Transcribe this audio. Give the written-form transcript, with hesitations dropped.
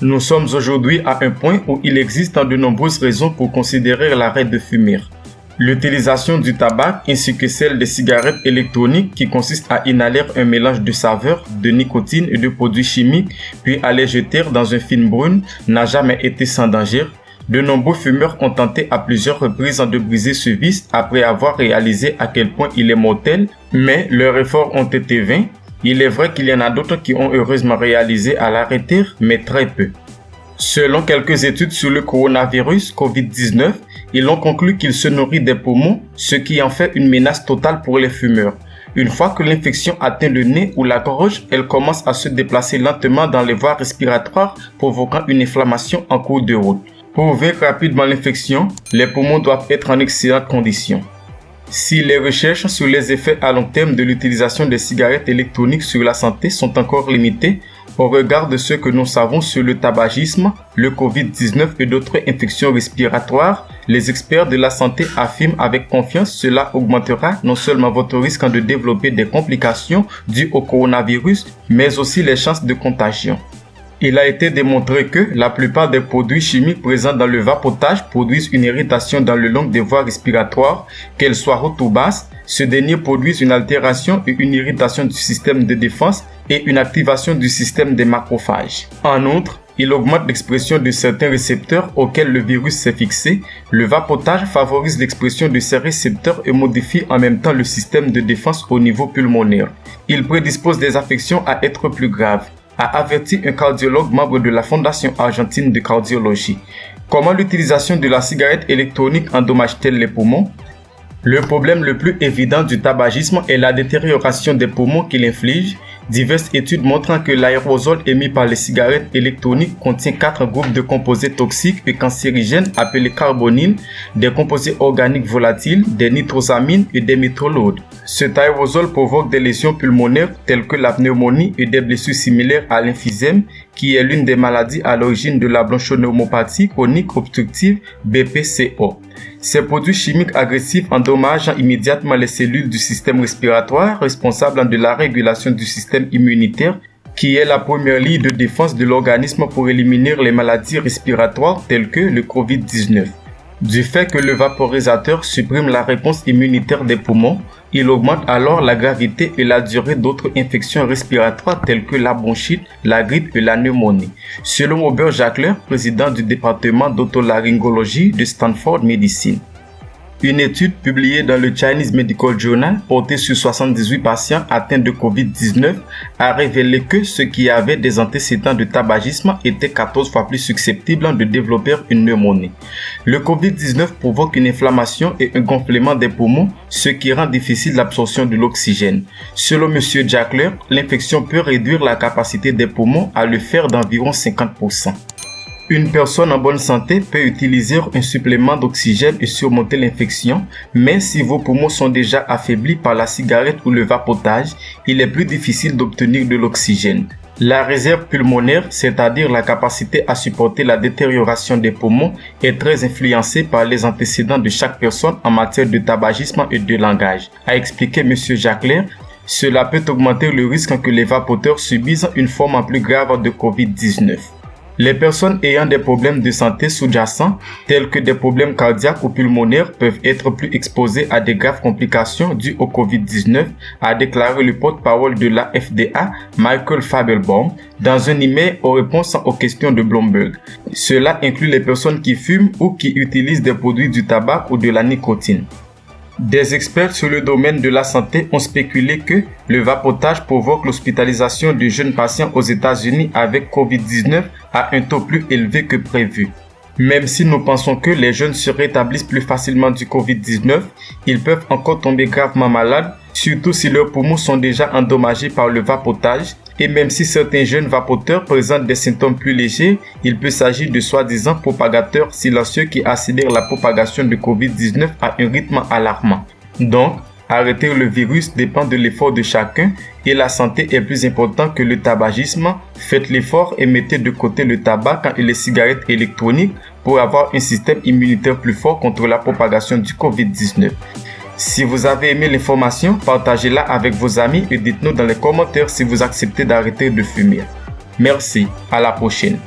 Nous sommes aujourd'hui à un point où il existe de nombreuses raisons pour considérer l'arrêt de fumer. L'utilisation du tabac ainsi que celle des cigarettes électroniques qui consiste à inhaler un mélange de saveurs, de nicotine et de produits chimiques puis à les jeter dans un film brune n'a jamais été sans danger. De nombreux fumeurs ont tenté à plusieurs reprises de briser ce vice après avoir réalisé à quel point il est mortel, mais leurs efforts ont été vains. Il est vrai qu'il y en a d'autres qui ont heureusement réalisé à l'arrêter, mais très peu. Selon quelques études sur le coronavirus COVID-19, ils ont conclu qu'il se nourrit des poumons, ce qui en fait une menace totale pour les fumeurs. Une fois que l'infection atteint le nez ou la gorge, elle commence à se déplacer lentement dans les voies respiratoires, provoquant une inflammation en cours de route. Pour vaincre rapidement l'infection, les poumons doivent être en excellente condition. Si les recherches sur les effets à long terme de l'utilisation des cigarettes électroniques sur la santé sont encore limitées, au regard de ce que nous savons sur le tabagisme, le COVID-19 et d'autres infections respiratoires, les experts de la santé affirment avec confiance que cela augmentera non seulement votre risque de développer des complications dues au coronavirus, mais aussi les chances de contagion. Il a été démontré que la plupart des produits chimiques présents dans le vapotage produisent une irritation dans le long des voies respiratoires, qu'elles soient hautes ou basses. Ce dernier produit une altération et une irritation du système de défense et une activation du système des macrophages. En outre, il augmente l'expression de certains récepteurs auxquels le virus s'est fixé. Le vapotage favorise l'expression de ces récepteurs et modifie en même temps le système de défense au niveau pulmonaire. Il prédispose des affections à être plus graves, a averti un cardiologue membre de la Fondation argentine de cardiologie. Comment l'utilisation de la cigarette électronique endommage-t-elle les poumons? Le problème le plus évident du tabagisme est la détérioration des poumons qu'il inflige. Diverses études montrant que l'aérosol émis par les cigarettes électroniques contient 4 groupes de composés toxiques et cancérigènes appelés carbonyles, des composés organiques volatiles, des nitrosamines et des métallures. Cet aérosol provoque des lésions pulmonaires telles que la pneumonie et des blessures similaires à l'emphysème, qui est l'une des maladies à l'origine de la bronchopneumopathie chronique obstructive BPCO. Ces produits chimiques agressifs endommagent immédiatement les cellules du système respiratoire responsables de la régulation du système immunitaire, qui est la première ligne de défense de l'organisme pour éliminer les maladies respiratoires telles que le COVID-19. Du fait que le vaporisateur supprime la réponse immunitaire des poumons, il augmente alors la gravité et la durée d'autres infections respiratoires telles que la bronchite, la grippe et la pneumonie. Selon Robert Jackler, président du département d'autolaryngologie de Stanford Medicine. Une étude publiée dans le Chinese Medical Journal portée sur 78 patients atteints de COVID-19 a révélé que ceux qui avaient des antécédents de tabagisme étaient 14 fois plus susceptibles de développer une pneumonie. Le COVID-19 provoque une inflammation et un gonflement des poumons, ce qui rend difficile l'absorption de l'oxygène. Selon M. Jackler, l'infection peut réduire la capacité des poumons à le faire d'environ 50%. Une personne en bonne santé peut utiliser un supplément d'oxygène et surmonter l'infection, mais si vos poumons sont déjà affaiblis par la cigarette ou le vapotage, il est plus difficile d'obtenir de l'oxygène. La réserve pulmonaire, c'est-à-dire la capacité à supporter la détérioration des poumons, est très influencée par les antécédents de chaque personne en matière de tabagisme et de langage, a expliqué M. Jackler. Cela peut augmenter le risque que les vapoteurs subissent une forme plus grave de COVID-19. Les personnes ayant des problèmes de santé sous-jacents, tels que des problèmes cardiaques ou pulmonaires, peuvent être plus exposées à des graves complications dues au COVID-19, a déclaré le porte-parole de la FDA, Michael Fabelbaum, dans un email aux réponses aux questions de Bloomberg. Cela inclut les personnes qui fument ou qui utilisent des produits du tabac ou de la nicotine. Des experts sur le domaine de la santé ont spéculé que le vapotage provoque l'hospitalisation de jeunes patients aux États-Unis avec COVID-19 à un taux plus élevé que prévu. Même si nous pensons que les jeunes se rétablissent plus facilement du COVID-19, ils peuvent encore tomber gravement malades, surtout si leurs poumons sont déjà endommagés par le vapotage. Et même si certains jeunes vapoteurs présentent des symptômes plus légers, il peut s'agir de soi-disant propagateurs silencieux qui accélèrent la propagation de COVID-19 à un rythme alarmant. Donc, arrêter le virus dépend de l'effort de chacun et la santé est plus importante que le tabagisme. Faites l'effort et mettez de côté le tabac et les cigarettes électroniques pour avoir un système immunitaire plus fort contre la propagation du COVID-19. Si vous avez aimé l'information, partagez-la avec vos amis et dites-nous dans les commentaires si vous acceptez d'arrêter de fumer. Merci, à la prochaine.